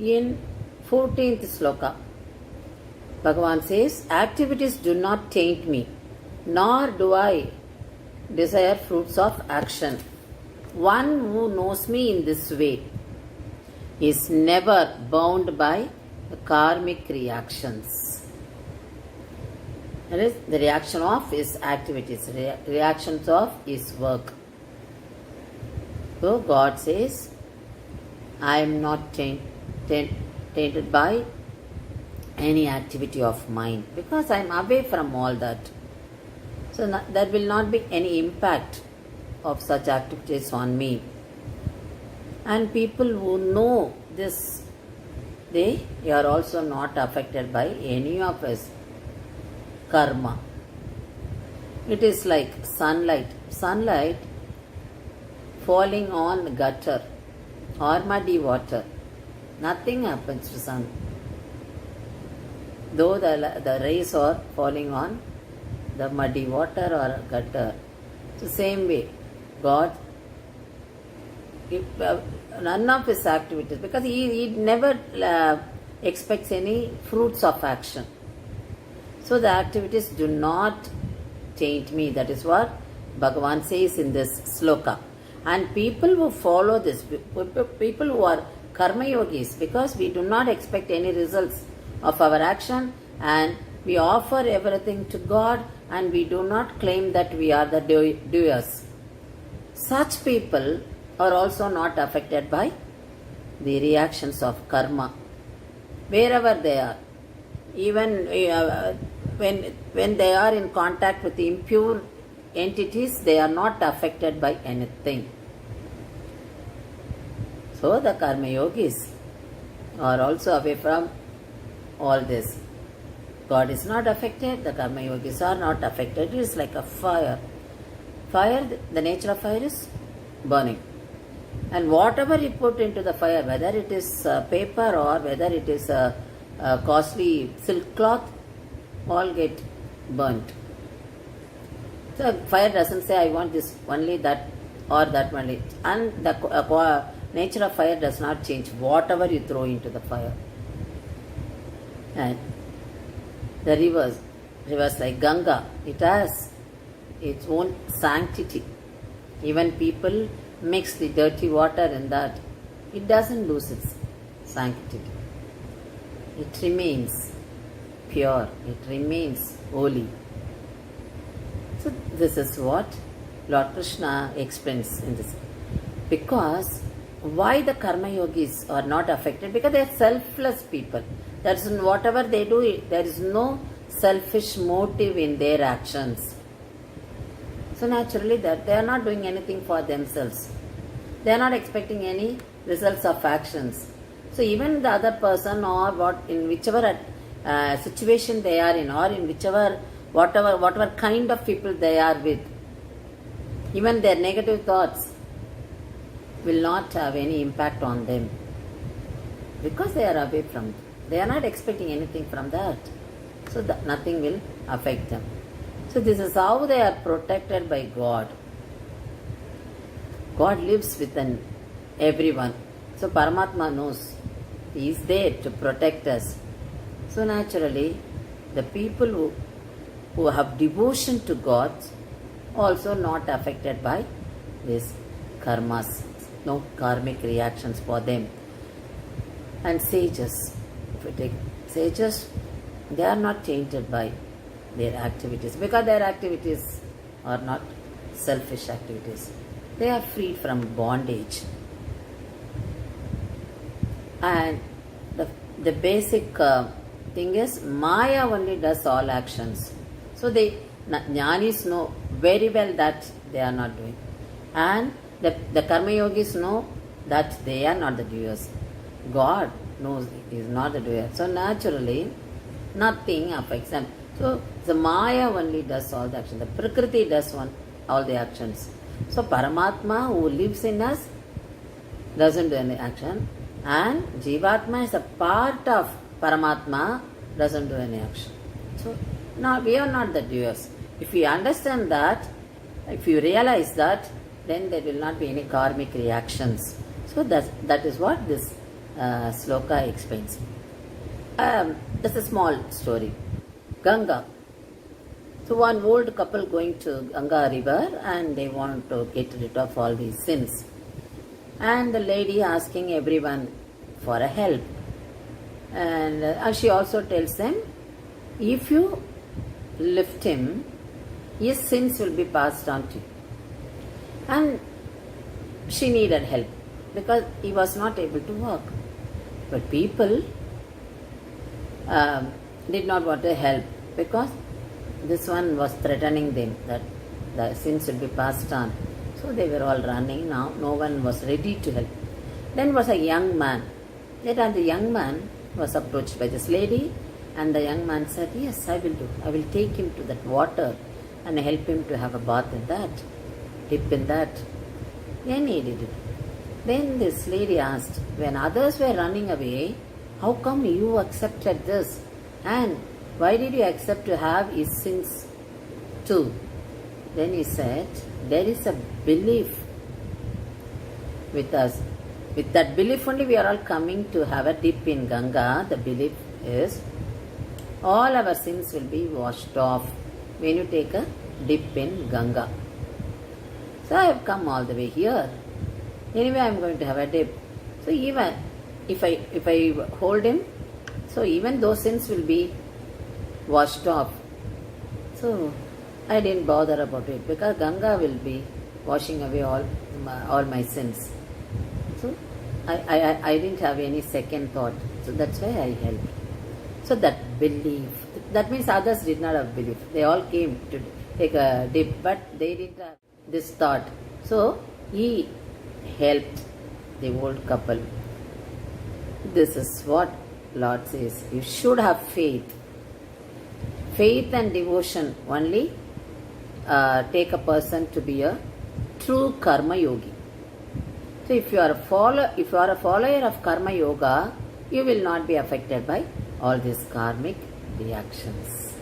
In 14th sloka, Bhagavan says, activities do not taint me, nor do I desire fruits of action. One who knows me in this way is never bound by the karmic reactions. That is, the reaction of his activities, reactions of his work. So God says, I am not tainted by any activity of mine because I am away from all that. So there will not be any impact of such activities on me. And people who know this, they are also not affected by any of us karma. It is like sunlight falling on gutter or muddy water. Nothing happens to sun. Though the rays are falling on the muddy water or gutter. So same way, God, none of his activities, because he never expects any fruits of action. So the activities do not taint me. That is what Bhagavan says in this sloka. And people who follow this, people who are karma yogis, because we do not expect any results of our action and we offer everything to God and we do not claim that we are the doers. Such people are also not affected by the reactions of karma. Wherever they are, even when they are in contact with impure entities, they are not affected by anything. So the karma yogis are also away from all this. God is not affected, the karma yogis are not affected. It is like a fire. Fire, the nature of fire is burning. And whatever you put into the fire, whether it is paper or whether it is a costly silk cloth, all get burnt. So fire doesn't say, I want this only, that or that only. And the nature of fire does not change, whatever you throw into the fire. And the rivers like Ganga, it has its own sanctity. Even people mix the dirty water in that, it doesn't lose its sanctity. It remains pure, it remains holy. So this is what Lord Krishna explains in this. Because why the karma yogis are not affected? Because they are selfless people. That is, whatever they do, there is no selfish motive in their actions. So naturally that they are not doing anything for themselves. They are not expecting any results of actions. So even the other person or what, in whichever situation they are in, or in whatever kind of people they are with, even their negative thoughts will not have any impact on them. Because they are away from them. They are not expecting anything from that. So nothing will affect them. So this is how they are protected by God. God lives within everyone. So Paramatma knows He is there to protect us. So naturally, the people who have devotion to God also not affected by these karmas, no karmic reactions for them. And sages, if we take sages, they are not tainted by their activities, because their activities are not selfish activities. They are freed from bondage. And the basic thing is, Maya only does all actions. So Jnanis know very well that they are not doing. And the karma yogis know that they are not the doers. God knows He is not the doer. So naturally, nothing affects them. So the Maya only does all the actions. The Prakriti does all the actions. So Paramatma who lives in us doesn't do any action. And Jivatma is a part of Paramatma, doesn't do any action. So now we are not the doers. If we understand that, if you realize that, then there will not be any karmic reactions. So that is what this sloka explains. That's a small story. Ganga. So one old couple going to Ganga river and they want to get rid of all these sins. And the lady asking everyone for a help. And she also tells them, if you lift him, his sins will be passed on to you. And she needed help because he was not able to walk. But people did not want to help because this one was threatening them that the sins will be passed on. So they were all running now. No one was ready to help. Then was a young man. Later the young man was approached by this lady and the young man said, yes, I will do. I will take him to that water and help him to have a bath in that, dip in that. Then he did it. Then this lady asked, when others were running away, how come you accepted this? And why did you accept to have his sins too? Then he said, there is a belief with us. With that belief only we are all coming to have a dip in Ganga. The belief is all our sins will be washed off when you take a dip in Ganga. So I have come all the way here. Anyway, I am going to have a dip. So even if I hold him, so even those sins will be washed off. So I didn't bother about it because Ganga will be washing away all my sins. So I didn't have any second thought. So that's why I helped. So that belief, that means others did not have belief. They all came to take a dip, but they didn't have this thought. So he helped the old couple. This is what Lord says. You should have faith. Faith and devotion only take a person to be a true karma yogi. So if you are a follower of karma yoga, you will not be affected by all these karmic reactions.